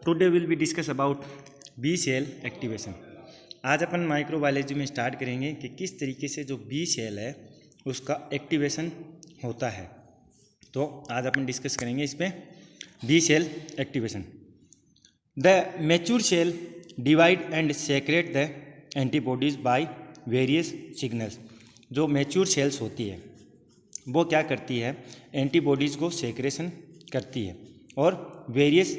Today will be discuss about B cell activation. आज अपन microbiology में स्टार्ट करेंगे कि किस तरीके से जो बी सेल है उसका एक्टिवेशन होता है। तो आज अपन डिस्कस करेंगे इस पे B cell activation. The mature cell divide and secrete the antibodies by various signals. जो मैच्योर सेल्स होती है वो क्या करती है, एंटीबॉडीज़ को सेक्रेशन करती है और वेरियस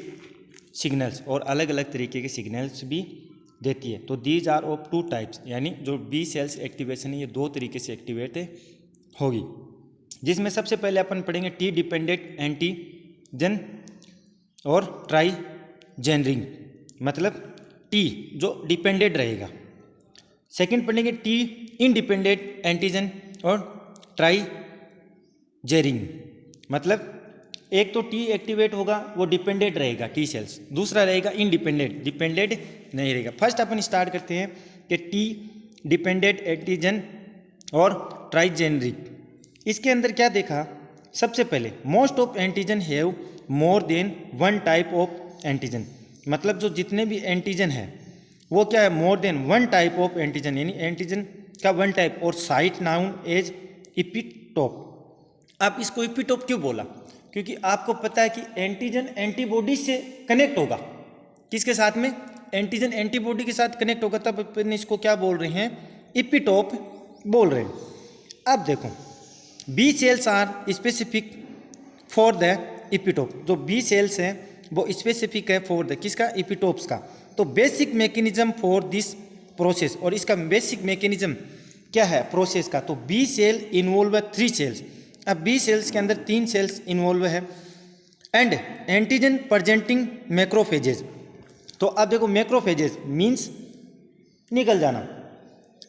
सिग्नल्स और अलग अलग तरीके के सिग्नल्स भी देती है। तो these are of two types, यानी जो बी सेल्स एक्टिवेशन है ये दो तरीके से एक्टिवेट होगी, जिसमें सबसे पहले अपन पढ़ेंगे टी डिपेंडेंट एंटीजन और ट्राई जेनरिंग, मतलब टी जो डिपेंडेंट रहेगा। सेकंड पढ़ेंगे टी इंडिपेंडेंट एंटीजन और ट्राई जेरिंग, मतलब एक तो टी एक्टिवेट होगा वो डिपेंडेंट रहेगा टी सेल्स, दूसरा रहेगा इंडिपेंडेंट, डिपेंडेंट नहीं रहेगा। फर्स्ट अपन स्टार्ट करते हैं कि टी डिपेंडेंट एंटीजन और ट्राइजेनरिक। इसके अंदर क्या देखा, सबसे पहले most of antigen have more than one type of antigen, मतलब जो जितने भी एंटीजन है वो क्या है, more than one type of antigen, यानी एंटीजन का वन टाइप, और साइट नाउन एज इपिटोप। अब इसको इपिटोप क्यों बोला, क्योंकि आपको पता है कि एंटीजन एंटीबॉडी से कनेक्ट होगा, किसके साथ में, एंटीजन एंटीबॉडी के साथ कनेक्ट होगा, तब अपन इसको क्या बोल रहे हैं, इपिटोप बोल रहे हैं। अब देखो B cells are specific for the epitope. जो बी सेल्स हैं वो स्पेसिफिक है फॉर द किसका, इपिटोप्स का। तो basic mechanism for this process, और इसका बेसिक मैकेनिज्म क्या है प्रोसेस का, तो बी सेल इन्वॉल्व है थ्री सेल्स। अब बी सेल्स के अंदर तीन सेल्स इन्वॉल्व है एंड एंटीजन प्रेजेंटिंग मैक्रोफेजेस। तो अब देखो मैक्रोफेजेस मींस निकल जाना,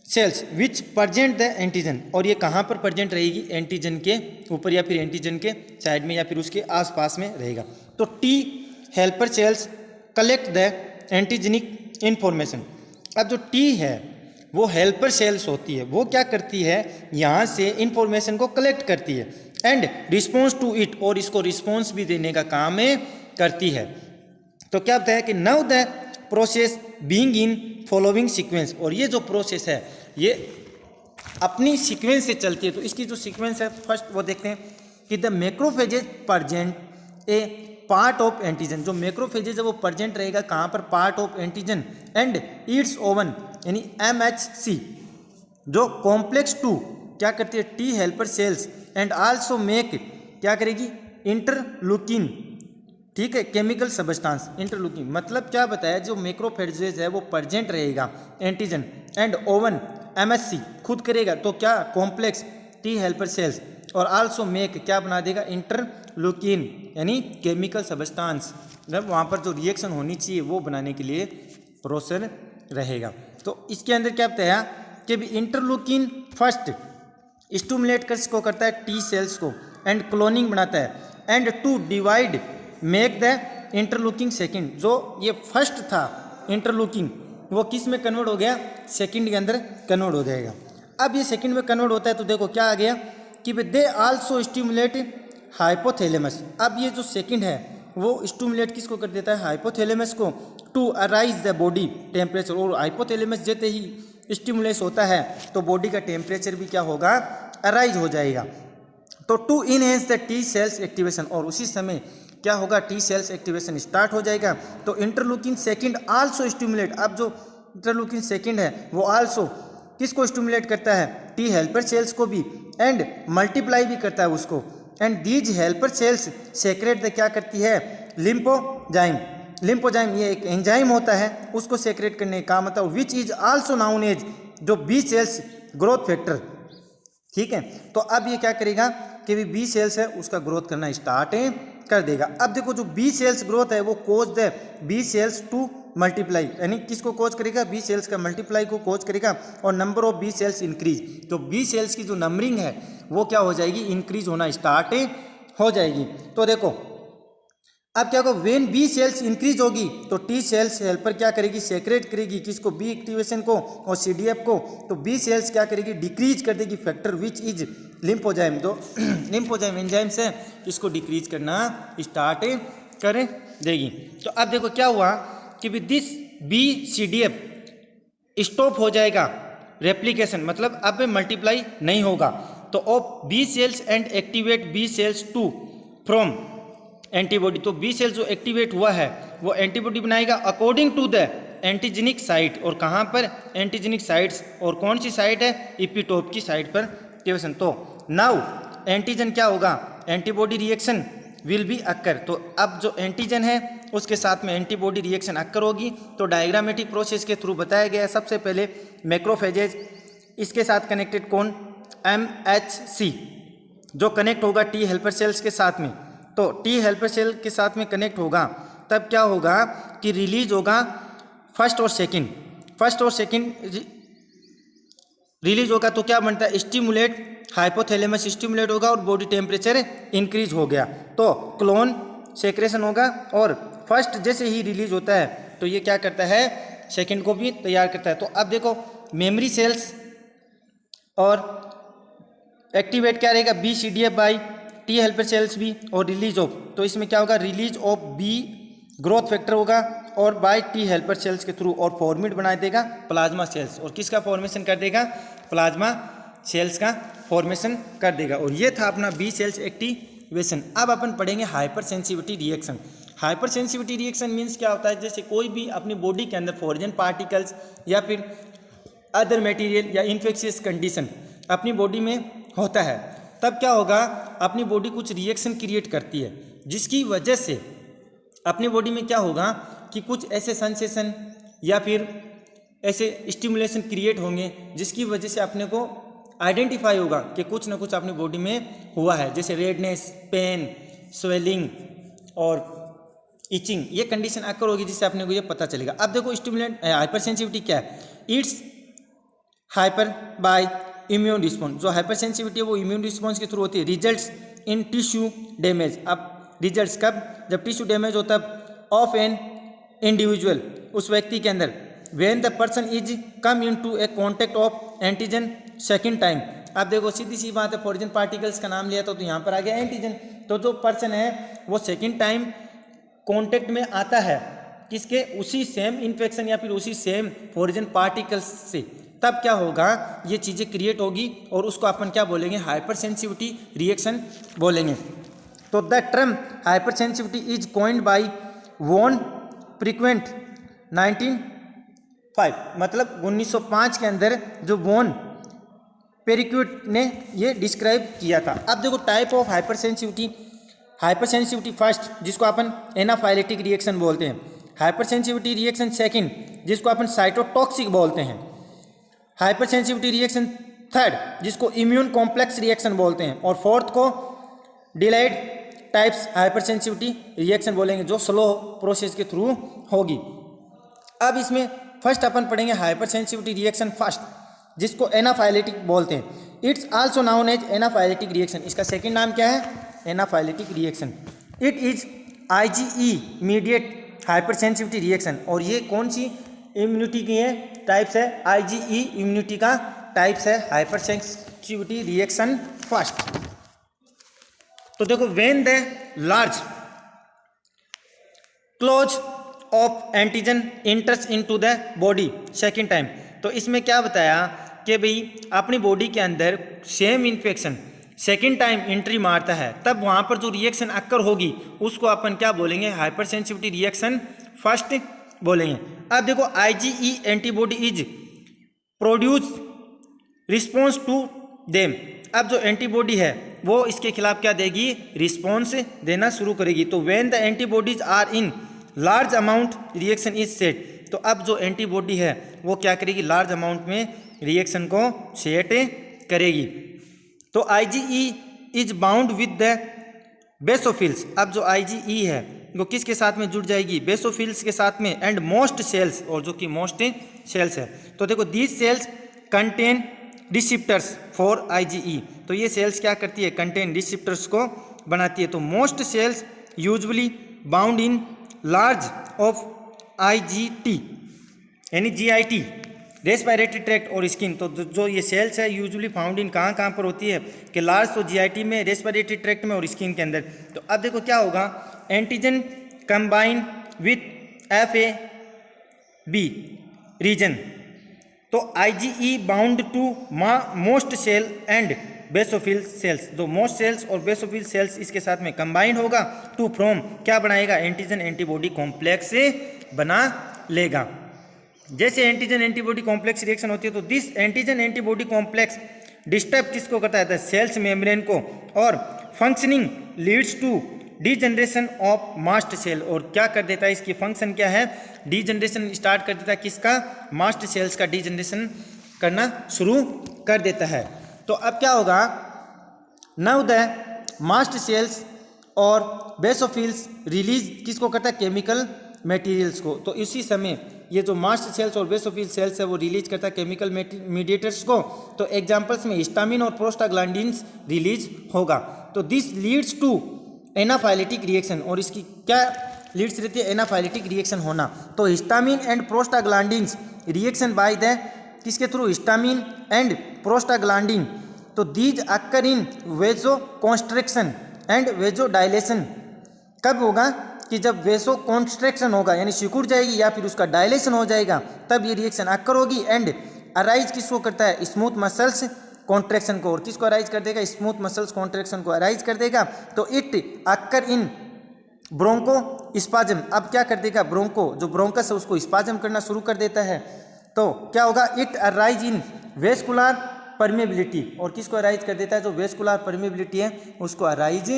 cells which present the antigen, और ये कहाँ पर प्रेजेंट रहेगी, एंटीजन के ऊपर या फिर एंटीजन के साइड में या फिर उसके आसपास में रहेगा। तो T helper cells collect the antigenic information. अब जो टी है वो हेल्पर सेल्स होती है, वो क्या करती है, यहाँ से इंफॉर्मेशन को कलेक्ट करती है एंड रिस्पॉन्स टू इट, और इसको रिस्पॉन्स भी देने का काम करती है। तो क्या होता है कि now the process being in following sequence, और ये जो प्रोसेस है ये अपनी सीक्वेंस से चलती है। तो इसकी जो सीक्वेंस है फर्स्ट वो देखते हैं कि the macrophages present A part of antigen. जो मैक्रोफेजेज है वो प्रेजेंट रहेगा कहाँ पर, part of antigen and it's oven, यानी MHC, जो कॉम्प्लेक्स टू क्या करती है, T helper cells and also make क्या करेगी, इंटरलूकिन, ठीक है, केमिकल सब्सटेंस इंटरलूकिन। मतलब क्या बताया, जो मैक्रोफेजेज है वो प्रेजेंट रहेगा एंटीजन एंड ओवन MHC खुद करेगा, तो क्या कॉम्प्लेक्स टी हेल्पर सेल्स, और आल्सो मेक क्या बना देगा, इंटरलूकिन, यानी केमिकल सब्सटेंस, मतलब वहाँ पर जो रिएक्शन होनी चाहिए वो बनाने के लिए प्रोसेस रहेगा। तो इसके अंदर क्या बताया कि भी इंटरलूकिन फर्स्ट स्टिमुलेट किसको करता है, टी सेल्स को, एंड क्लोनिंग बनाता है and to divide make the interleukin second. जो ये फर्स्ट था इंटरलूकिंग वो किस में कन्वर्ट हो गया, सेकंड के अंदर कन्वर्ट हो जाएगा। अब ये सेकंड में कन्वर्ट होता है तो देखो क्या आ गया कि दे आल्सो स्टिमुलेट हाइपोथैलेमस। अब ये जो सेकंड है वो स्टिमुलेट किसको कर देता है, हाइपोथैलेमस को, to arise the body temperature, और हाइपोथैलेमस जैसे ही स्टिमुलेस होता है तो बॉडी का टेम्परेचर भी क्या होगा, अराइज हो जाएगा। तो to enhance the T cells activation, और उसी समय क्या होगा, टी सेल्स एक्टिवेशन स्टार्ट हो जाएगा। तो इंटरलूकिन सेकंड आल्सो स्टिमुलेट, अब जो इंटरलूकिन सेकंड है वो आल्सो किसको स्टिमुलेट करता है, टी हेल्पर सेल्स को भी, एंड मल्टीप्लाई भी करता है उसको, and these helper cells secrete the क्या करती है, लिम्फोजाइम। लिम्फोजाइम ये एक एंजाइम होता है, उसको सेक्रेट करने का मतलब which is also known as जो बी सेल्स ग्रोथ फैक्टर, ठीक है। तो अब ये क्या करेगा कि बी सेल्स है उसका ग्रोथ करना स्टार्ट कर देगा। अब देखो जो बी सेल्स ग्रोथ है वो cause the B cells to multiply, यानी किसको कोज करेगा, बी सेल्स का मल्टीप्लाई को कोज करेगा, और number of B cells increase. तो बी सेल्स की जो नंबरिंग है वो क्या हो जाएगी, इंक्रीज होना स्टार्ट हो जाएगी। तो देखो अब क्या होगा, वेन बी सेल्स इंक्रीज होगी तो टी सेल्स हेल्पर क्या करेगी, सेक्रेट करेगी किसको, बी एक्टिवेशन को और CDF को। तो बी सेल्स क्या करेगी, डिक्रीज कर देगी फैक्टर विच इज लिम्फोजाइम। जो लिम्फोजाइम एंजाइम्स है इसको डिक्रीज करना स्टार्ट देगी। तो अब देखो क्या हुआ कि दिस BCDF स्टॉप हो जाएगा रेप्लिकेशन, मतलब अब मल्टीप्लाई नहीं होगा। तो of B cells and activate B cells to from antibody. तो बी सेल्स जो एक्टिवेट हुआ है वो एंटीबॉडी बनाएगा according to the antigenic site. और कहाँ पर एंटीजेनिक साइट्स, और कौन सी साइट है, इपिटोप की साइट पर एक्टिवेशन। तो नाउ एंटीजन क्या होगा, antibody reaction will be occur. तो अब जो एंटीजन है उसके साथ में एंटीबॉडी रिएक्शन अक्कर होगी। तो डायग्रामेटिक प्रोसेस के थ्रू बताया गया है। सबसे पहले मैक्रोफेजेज, इसके साथ कनेक्टेड कौन, MHC, जो कनेक्ट होगा T हेल्पर सेल्स के साथ में। तो T हेल्पर सेल के साथ में कनेक्ट होगा तब क्या होगा कि रिलीज होगा फर्स्ट और सेकंड रिलीज होगा। तो क्या बनता है, स्टिमुलेट, हाइपोथैलेमस स्टिमुलेट होगा और बॉडी टेम्परेचर इंक्रीज हो गया। तो क्लोन सेक्रेशन होगा और फर्स्ट जैसे ही रिलीज होता है तो ये क्या करता है, सेकंड को भी तैयार करता है। तो अब देखो मेमोरी सेल्स और एक्टिवेट क्या रहेगा, BCDF by T helper cells भी, और रिलीज ऑफ, तो इसमें क्या होगा, release of B growth factor होगा और बाय T हेल्पर सेल्स के थ्रू, और फॉर्मेट बना देगा प्लाज्मा सेल्स। और किसका फॉर्मेशन कर देगा, प्लाज्मा सेल्स का फॉर्मेशन कर देगा। और ये था अपना B सेल्स एक्टिवेशन। अब अपन पढ़ेंगे hyper sensitivity reaction. Hyper sensitivity reaction means क्या होता है, जैसे कोई भी अपनी बॉडी के अंदर फॉरेन पार्टिकल्स या फिर अदर मटेरियल या इन्फेक्शियस कंडीशन अपनी बॉडी में होता है, तब क्या होगा, अपनी बॉडी कुछ रिएक्शन क्रिएट करती है, जिसकी वजह से अपनी बॉडी में क्या होगा कि कुछ ऐसे सेंसेशन या फिर ऐसे स्टिमुलेशन क्रिएट होंगे जिसकी वजह से अपने को आइडेंटिफाई होगा कि कुछ ना कुछ अपनी बॉडी में हुआ है, जैसे रेडनेस, पेन, स्वेलिंग और इचिंग, ये कंडीशन अकर होगी जिससे अपने को ये पता चलेगा। अब देखो स्टिमुलेंट हाइपर सेंसिटिविटी क्या है, it's hyper bye immune response. जो हाइपर सेंसिटिविटी है वो इम्यून रिस्पॉन्स के थ्रू होती है। Results in tissue damage. अब रिजल्ट्स कब, जब टिश्यू डैमेज होता है ऑफ एन इंडिविजुअल, उस व्यक्ति के अंदर, when the person is come in to a contact of antigen second time. अब देखो सीधी सी बात है, फॉरेन पार्टिकल्स का नाम लिया तो यहाँ पर आ गया एंटीजन। तो जो पर्सन है वो सेकेंड टाइम कॉन्टेक्ट में आता है किसके, उसी सेम इन्फेक्शन या फिर उसी सेम फॉरेन पार्टिकल्स से, तब क्या होगा, ये चीज़ें क्रिएट होगी और उसको अपन क्या बोलेंगे, हाइपर सेंसिटिविटी रिएक्शन बोलेंगे। तो the term hypersensitivity is coined by von Pirquet 1905, मतलब 1905 के अंदर जो वॉन पेरिक्विट ने ये डिस्क्राइब किया था। अब देखो type of hyper sensitivity first, जिसको अपन एनाफाइलेटिक रिएक्शन बोलते हैं। हाइपर सेंसिटिविटी रिएक्शन सेकंड, जिसको अपन साइटोटॉक्सिक बोलते हैं। हाइपर सेंसिटिविटी रिएक्शन थर्ड, जिसको इम्यून कॉम्प्लेक्स रिएक्शन बोलते हैं। और फोर्थ को delayed types hyper sensitivity reaction बोलेंगे, जो स्लो प्रोसेस के थ्रू होगी। अब इसमें फर्स्ट अपन पढ़ेंगे हाइपर सेंसिटिविटी रिएक्शन फर्स्ट, जिसको एनाफाइलेटिक बोलते हैं। It's also known as anaphylactic reaction. इसका सेकंड नाम क्या है, anaphylactic reaction. It is IgE mediate hyper sensitivity reaction. और ये कौन सी इम्यूनिटी की है, टाइप्स है, IgE इम्यूनिटी का टाइप्स है हाइपर सेंसिटिविटी रिएक्शन फर्स्ट। तो देखो when the large close of antigen इंटर्स into the body second time. तो इसमें क्या बताया कि भाई अपनी बॉडी के अंदर same infection second time entry मारता है, तब वहाँ पर जो रिएक्शन अक्कर होगी उसको अपन क्या बोलेंगे, हाइपर सेंसिटिविटी रिएक्शन फर्स्ट बोलेंगे। अब देखो IgE antibody is produce response to them. अब जो एंटीबॉडी है वो इसके खिलाफ क्या देगी, रिस्पॉन्स देना शुरू करेगी। तो when the antibodies are in large amount reaction is set. तो अब जो एंटीबॉडी है वो क्या करेगी, लार्ज अमाउंट में रिएक्शन को सेट करेगी। तो IgE is bound with the basophils. अब जो IgE है वो किसके साथ में जुड़ जाएगी, बेसोफिल्स के साथ में, एंड मोस्ट सेल्स, और जो कि मोस्ट सेल्स है। तो देखो these cells contain receptors for IgE। तो ये सेल्स क्या करती है, कंटेन रिसिप्टर्स को बनाती है। तो mast cells usually bound in large of IgT यानी GIT, रेस्पिरेटरी ट्रैक्ट और स्किन। तो जो ये सेल्स है यूजुअली फाउंड इन कहाँ पर होती है, कि लार्ज तो GIT में, रेस्पिरेटरी ट्रैक्ट में और स्किन के अंदर। तो अब देखो क्या होगा, antigen combine with FAB region, तो IgE bound to mast cell and basophil cells, तो मोस्ट सेल्स और बेसोफिल सेल्स इसके साथ में कंबाइंड होगा टू फ्रॉम क्या बनाएगा, एंटीजन एंटीबॉडी कॉम्प्लेक्स बना लेगा। जैसे एंटीजन एंटीबॉडी कॉम्प्लेक्स रिएक्शन होती है तो this antigen antibody complex disturb किसको करता है, द सेल्स मेम्ब्रेन को, और functioning leads to degeneration of mast cell, और क्या कर देता है, इसकी फंक्शन क्या है, डीजनरेशन स्टार्ट कर देता है, किसका, मास्ट सेल्स का डीजनरेशन करना शुरू कर देता है। तो अब क्या होगा, नाउ द मास्ट सेल्स और बेसोफिल्स रिलीज किसको करता है, केमिकल मटेरियल्स को, तो इसी समय ये जो मास्ट सेल्स और बेसोफिल सेल्स है वो रिलीज करता है केमिकल मीडिएटर्स को, तो एग्जांपल्स में हिस्टामिन और प्रोस्टाग्लैंडिन्स रिलीज होगा। तो this leads to anaphylactic reaction, और इसकी क्या लीड्स रहती है, एनाफाइलेटिक रिएक्शन होना। तो histamine and prostaglandins reaction by the किसके थ्रू, हिस्टामिन एंड प्रोस्टाग्लैंडिन, तो these occur in vasoconstriction and vasodilation. कब होगा कि जब वेसो कॉन्स्ट्रिक्शन होगा यानी सिकुड़ जाएगी या फिर उसका डायलेशन हो जाएगा, तब ये रिएक्शन अक्कर होगी। एंड अराइज किसको करता है, स्मूथ मसल्स कॉन्ट्रैक्शन को, और किसको अराइज कर देगा, स्मूथ मसल्स कॉन्ट्रैक्शन को अराइज कर देगा। तो it occur in bronchospasm, अब क्या कर देगा, ब्रोंको जो ब्रोंकस है उसको स्पाजम करना शुरू कर देता है। तो क्या होगा, it arise in vascular permeability, और किसको अराइज कर देता है, जो वेस्कुलर परमेबिलिटी है उसको अराइज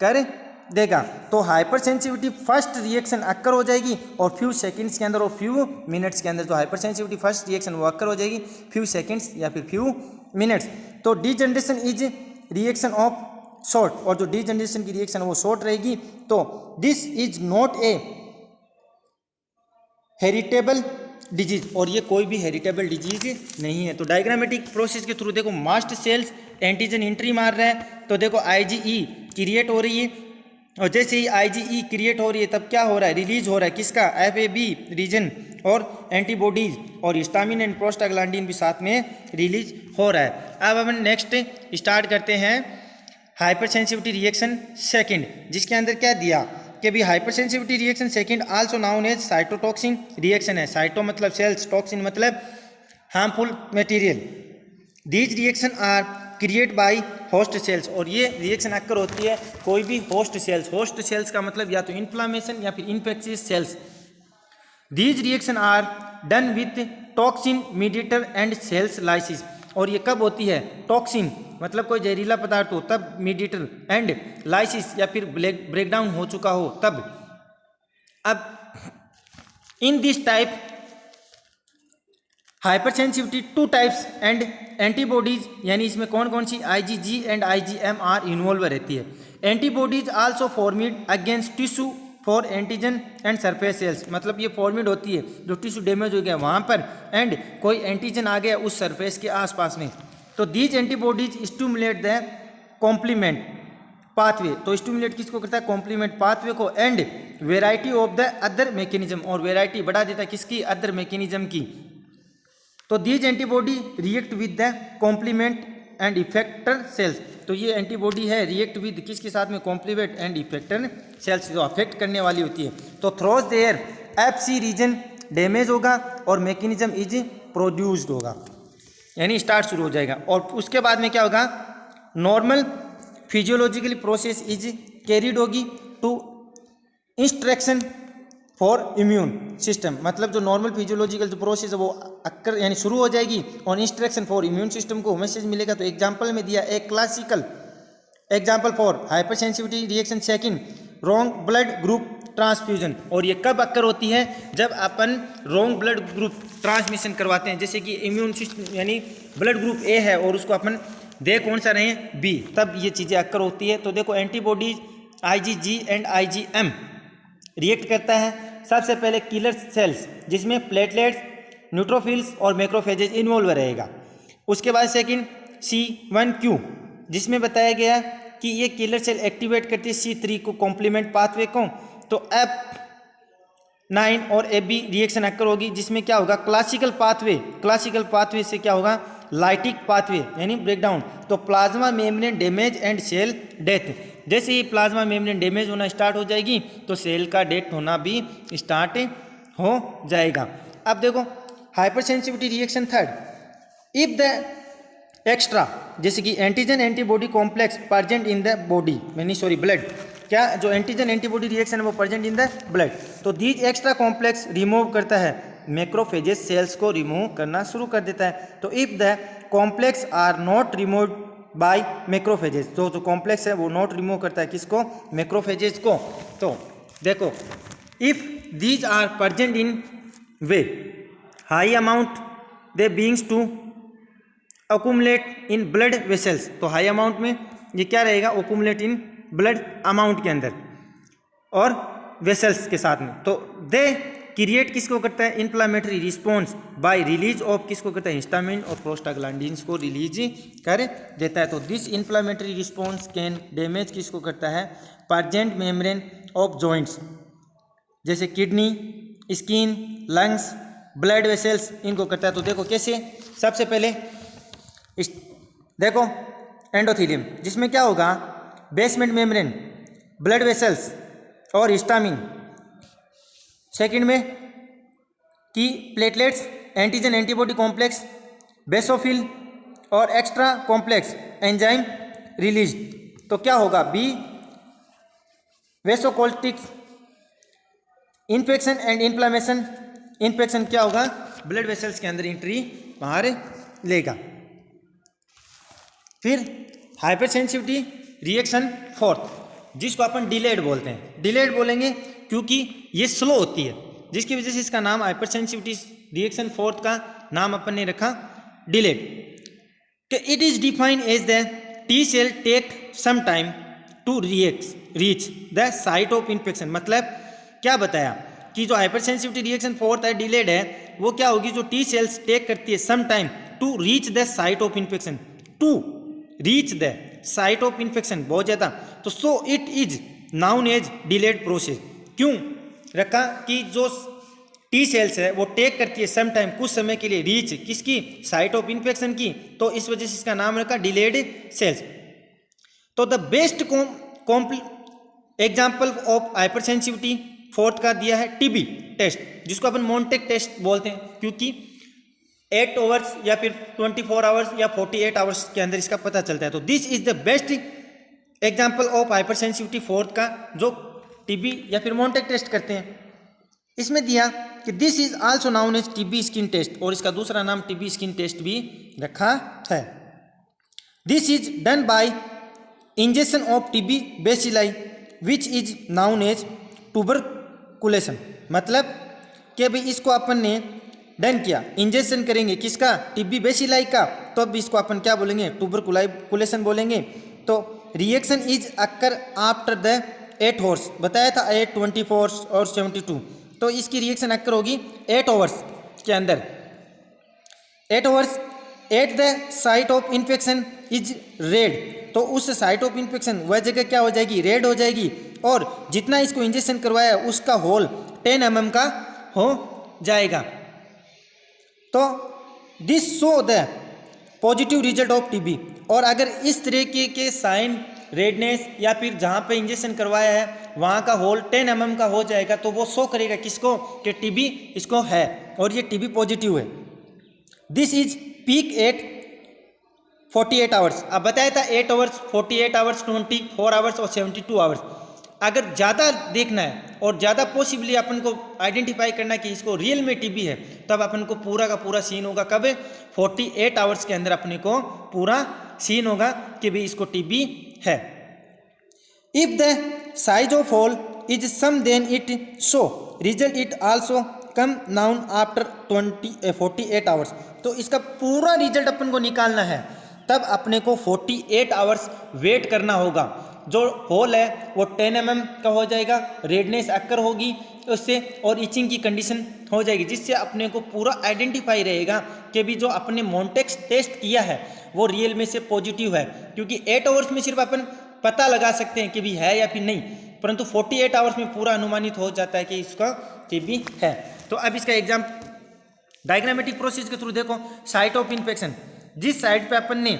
कर देगा। तो hyper sensitivity first reaction occur हो जाएगी और फ्यू सेकंड्स के अंदर और फ्यू मिनट्स के अंदर, तो हाइपर सेंसिटिविटी फर्स्ट रिएक्शन वो अक्कर हो जाएगी फ्यू सेकंड्स या फिर फ्यू मिनट्स। तो degeneration is reaction of short, और जो डीजनरेशन की रिएक्शन वो शॉर्ट रहेगी। तो this is not a heritable disease, और ये कोई भी हेरिटेबल डिजीज नहीं है। तो डायग्रामेटिक प्रोसेस के थ्रू देखो मास्ट सेल्स एंटीजन एंट्री मार रहा है, तो देखो IgE क्रिएट हो रही है, और जैसे ही IgE क्रिएट हो रही है तब क्या हो रहा है, रिलीज हो रहा है किसका, FAB रीजन और एंटीबॉडीज, और हिस्टामिन एंड प्रोस्टाग्लैंडिन भी साथ में रिलीज हो रहा है। अब हम नेक्स्ट स्टार्ट करते हैं हाइपर सेंसिटिविटी रिएक्शन सेकंड, जिसके अंदर क्या दिया कि भी hyper sensitivity reaction second also known as cytotoxin reaction है। साइटो मतलब सेल्स, टॉक्सिन मतलब harmful material. These reaction are create by host cells, और ये रिएक्शन अक्कर होती है कोई भी होस्ट सेल्स। होस्ट सेल्स का मतलब या तो इन्फ्लामेशन या फिर infectious cells. These reaction are done with toxin mediator and cells lysis, और ये कब होती है, टॉक्सिन मतलब कोई जहरीला पदार्थ हो तब, मीडिएटर एंड लाइसिस या फिर ब्रेकडाउन हो चुका हो तब। अब in this type hypersensitivity two types and antibodies, यानी इसमें कौन कौन सी IgG and IgM are involve रहती है। Antibodies also formed against tissue for antigen and surface cells, मतलब ये फॉर्मिड होती है जो टिश्यू डैमेज हो गया वहाँ पर एंड कोई एंटीजन आ गया उस सरफेस के आसपास में। तो these antibodies stimulate the complement pathway, तो स्टिमुलेट किसको करता है, कॉम्प्लीमेंट पाथवे को, and variety of the other mechanism, और वेराइटी बढ़ा देता है किसकी, अदर मैकेनिज्म की। तो these antibody react with the complement and effector cells, तो ये एंटीबॉडी है रिएक्ट विद किसके साथ में, कॉम्प्लीमेंट एंड इफेक्टर सेल्स जो अफेक्ट करने वाली होती है। तो through their FC region damage होगा और मैकेनिज्म इज प्रोड्यूस्ड होगा, यानी स्टार्ट शुरू हो जाएगा। और उसके बाद में क्या होगा, normal physiologically process is carried होगी to instruction for immune system, मतलब जो नॉर्मल फिजियोलॉजिकल जो प्रोसेस है वो अक्कर यानी शुरू हो जाएगी और इंस्ट्रक्शन फॉर इम्यून सिस्टम को मैसेज मिलेगा। तो एग्जांपल में दिया एक classical example for hyper sensitivity reaction second, wrong blood group transfusion, और ये कब अक्कर होती है, जब अपन रॉन्ग ब्लड ग्रुप ट्रांसमिशन करवाते हैं, जैसे कि इम्यून सिस्टम यानी ब्लड ग्रुप A है और उसको अपन दे कौन सा रहे B, तब ये चीज़ें अक्कर होती है। तो देखो antibodies IgG and IgM react करता है सबसे पहले किलर सेल्स जिसमें प्लेटलेट्स, न्यूट्रोफिल्स और मैक्रोफेजेज इन्वॉल्व रहेगा। उसके बाद सेकंड C1Q जिसमें बताया गया कि ये किलर सेल एक्टिवेट करती है C3 को कॉम्प्लीमेंट पाथवे को। तो F9 और AB रिएक्शन अक्कर होगी जिसमें क्या होगा, क्लासिकल पाथवे से क्या होगा, लाइटिक पाथवे यानी ब्रेकडाउन। तो plasma membrane damage and cell death, जैसे ही प्लाज्मा मेम्ब्रेन डैमेज होना स्टार्ट हो जाएगी तो सेल का डेथ होना भी स्टार्ट हो जाएगा। अब देखो hyper sensitivity reaction third, if the extra जैसे कि antigen antibody complex present in the body blood, क्या जो एंटीजन एंटीबॉडी रिएक्शन है वो प्रेजेंट इन द ब्लड, तो दीज एक्स्ट्रा कॉम्प्लेक्स रिमूव करता है मैक्रोफेजेस सेल्स को रिमूव करना शुरू कर देता है। तो if the complex are not remove by macrophages, जो कॉम्प्लेक्स है वो नॉट रिमूव करता है किसको, मैक्रोफेजेस को। तो देखो if these are present in way high amount they beings to accumulate in blood vessels, तो हाई अमाउंट में ये क्या रहेगा, अकुमुलेट इन ब्लड अमाउंट के अंदर और वेसल्स के साथ में, तो दे क्रिएट किसको करता है, inflammatory response by release of किसको करता है, हिस्टामिन और प्रोस्टाग्लैंडिन्स को रिलीज कर देता है। तो this inflammatory response can damage किसको करता है, प्रेजेंट मेम्ब्रेन ऑफ जॉइंट्स जैसे kidney, skin, lungs, blood vessels, इनको करता है। तो देखो कैसे, सबसे पहले देखो एंडोथेलियम जिसमें क्या होगा, बेसमेंट मेम्ब्रेन, ब्लड वेसल्स और हिस्टामिन, सेकंड में की platelets, antigen antibody complex, basophil और एक्स्ट्रा कॉम्प्लेक्स एंजाइम रिलीज। तो क्या होगा, be vasculitic infection and inflammation, infection क्या होगा, ब्लड वेसल्स के अंदर एंट्री बाहर लेगा। फिर हाइपर सेंसिटिविटी रिएक्शन फोर्थ जिसको अपन डिलेड बोलते हैं, डिलेड बोलेंगे क्योंकि ये स्लो होती है, जिसकी वजह से इसका नाम हाइपर सेंसिटिविटी रिएक्शन फोर्थ का नाम अपन ने रखा delayed. It is defined as the T cell take some time to reach the site of infection. मतलब क्या बताया कि जो हाइपर सेंसिटिविटी रिएक्शन फोर्थ है, डिलेड है, वो क्या होगी, जो टी सेल्स टेक करती है some time to reach the site of infection, to reach the site of infection, बहुत ज़्यादा, तो so it is known as delayed process. क्यों रखा कि जो टी सेल्स है वो टेक करती है सम टाइम, कुछ समय के लिए, रीच किसकी, साइट ऑफ इन्फेक्शन की, तो इस वजह से इसका नाम रखा डिलेड सेल्स। तो the best example of hyper sensitivity fourth का दिया है टीबी टेस्ट, जिसको अपन मोन्टेक टेस्ट बोलते हैं, क्योंकि 8 आवर्स या फिर 24 आवर्स या 48 आवर्स के अंदर इसका पता चलता है। तो this is the best example of hyper sensitivity fourth का जो टीबी या फिर मोन्टेक टेस्ट करते हैं। इसमें दिया कि this is also known as TB skin test, और इसका दूसरा नाम टीबी स्किन टेस्ट भी रखा है। This is done by injection of TB bacilli which is known as tuberculin. मतलब कि भाई इसको अपन ने डन किया, इंजेक्शन करेंगे किसका, टीबी बेसिलाई का, तो अब इसको अपन क्या बोलेंगे, ट्यूबरकुलेशन बोलेंगे। तो reaction is occur after the 8 hours, बताया था 8, 24 और 72, तो इसकी रिएक्शन अक्कर होगी 8 आवर्स के अंदर। 8 hours at the site of infection is red, तो उस साइट ऑफ इन्फेक्शन वह जगह क्या हो जाएगी, रेड हो जाएगी, और जितना इसको इंजेक्शन करवाया उसका होल 10 mm का हो जाएगा। तो this show the positive result of TB. और अगर इस तरीके के साइन, रेडनेस या फिर जहाँ पे इंजेक्शन करवाया है वहाँ का होल 10 mm का हो जाएगा, तो वो शो करेगा किसको, कि टीबी इसको है और ये टीबी पॉजिटिव है। This is peak at 48 hours. अब बताया था 8 आवर्स, 48 आवर्स, 24 आवर्स और 72 आवर्स। अगर ज़्यादा देखना है और ज़्यादा पॉसिबली अपन को आइडेंटिफाई करना कि इसको रियल में टीबी है, तब अपन को पूरा का पूरा सीन होगा कब, 48 आवर्स के अंदर अपने को पूरा सीन होगा कि भाई इसको टीबी है। If the size of hole is same then it show result it also come known after 48 hours. तो इसका पूरा रिजल्ट अपन को निकालना है, तब अपने को 48 आवर्स वेट करना होगा। जो होल है वो 10 mm का हो जाएगा, रेडनेस अक्कर होगी उससे, और इचिंग की कंडीशन हो जाएगी, जिससे अपने को पूरा आइडेंटिफाई रहेगा कि भी जो अपने मोन्टेक्स टेस्ट किया है वो रियल में से पॉजिटिव है। क्योंकि 8 आवर्स में सिर्फ अपन पता लगा सकते हैं कि भी है या फिर नहीं, परंतु 48 आवर्स में पूरा अनुमानित हो जाता है कि इसका टीबी है। तो अब इसका एग्जाम डायग्रामेटिक प्रोसेस के थ्रू देखो। साइट ऑफ इन्फेक्शन, जिस साइट पे अपन ने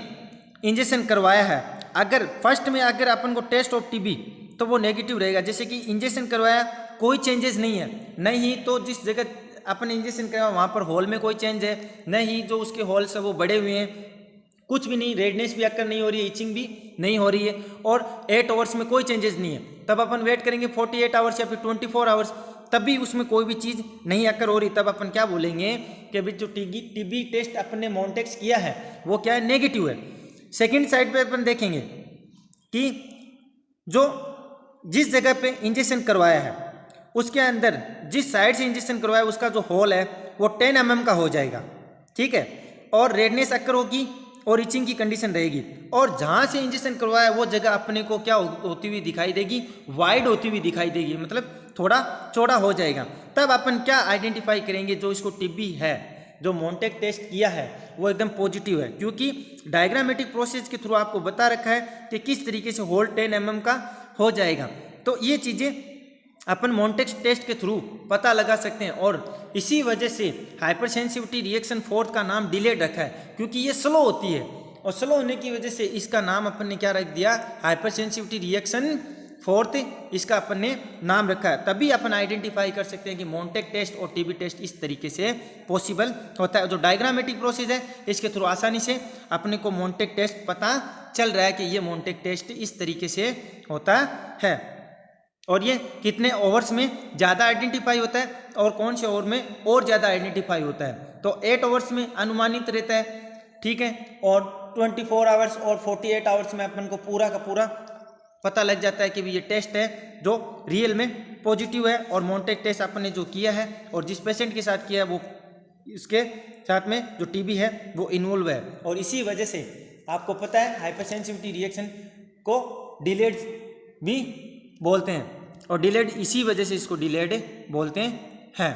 इंजेक्शन करवाया है अगर फर्स्ट में अगर अपन को टेस्ट ऑफ टीबी तो वो नेगेटिव रहेगा। जैसे कि इंजेक्शन करवाया कोई चेंजेस नहीं है, नहीं तो जिस जगह अपन इंजेक्शन करवाया वहाँ पर होल में कोई चेंज है, नहीं जो उसके होल्स है वो बड़े हुए हैं, कुछ भी नहीं, रेडनेस भी अक्कर नहीं हो रही है, इचिंग भी नहीं हो रही है, और 8 आवर्स में कोई चेंजेस नहीं है, तब अपन वेट करेंगे 48 आवर्स या फिर 24 आवर्स, तब भी उसमें कोई भी चीज़ नहीं अक्कर हो रही, तब अपन क्या बोलेंगे कि अभी जो टीबी टेस्ट अपन ने मॉन्टेक्स किया है वो क्या है, नेगेटिव है। सेकेंड साइड पे अपन देखेंगे कि जो जिस जगह पे इंजेक्शन करवाया है उसके अंदर जिस साइड से इंजेक्शन करवाया उसका जो होल है वो 10 mm का हो जाएगा, ठीक है, और रेडनेस अक्कर होगी और इचिंग की कंडीशन रहेगी, और जहाँ से इंजेक्शन करवाया वो जगह अपने को क्या होती हुई दिखाई देगी, वाइड होती हुई दिखाई देगी, मतलब थोड़ा चौड़ा हो जाएगा। तब अपन क्या आइडेंटिफाई करेंगे, जो इसको टीबी है, जो मॉन्टेक टेस्ट किया है वो एकदम पॉजिटिव है, क्योंकि डायग्रामेटिक प्रोसेस के थ्रू आपको बता रखा है कि किस तरीके से होल 10 mm का हो जाएगा। तो ये चीज़ें अपन मॉन्टेक्स टेस्ट के थ्रू पता लगा सकते हैं, और इसी वजह से हाइपर सेंसिटिविटी रिएक्शन फोर्थ का नाम डिलेड रखा है, क्योंकि ये स्लो होती है, और स्लो होने की वजह से इसका नाम अपन ने क्या रख दिया, हाइपर सेंसिटिविटी रिएक्शन फोर्थ, इसका अपन ने नाम रखा है। तभी अपन आइडेंटिफाई कर सकते हैं कि मॉन्टेक टेस्ट और टीबी टेस्ट इस तरीके से पॉसिबल होता है। जो डायग्रामेटिक प्रोसेस है इसके थ्रू आसानी से अपने को मॉन्टेक टेस्ट पता चल रहा है कि ये मॉन्टेक टेस्ट इस तरीके से होता है, और ये कितने ओवर्स में ज़्यादा आइडेंटिफाई होता है और कौन से ओवर में और ज़्यादा आइडेंटिफाई होता है। तो 8 ओवर्स में अनुमानित रहता है, ठीक है, और 24 आवर्स और 48 आवर्स में अपन को पूरा का पूरा पता लग जाता है कि भी ये टेस्ट है जो रियल में पॉजिटिव है, और मॉन्टेक टेस्ट अपन ने जो किया है और जिस पेशेंट के साथ किया है वो इसके साथ में जो टीबी है वो इन्वॉल्व है, और इसी वजह से आपको पता है हाइपर सेंसिटिविटी रिएक्शन को डिलेड भी बोलते हैं, और डिलेड इसी वजह से इसको डिलेड बोलते हैं।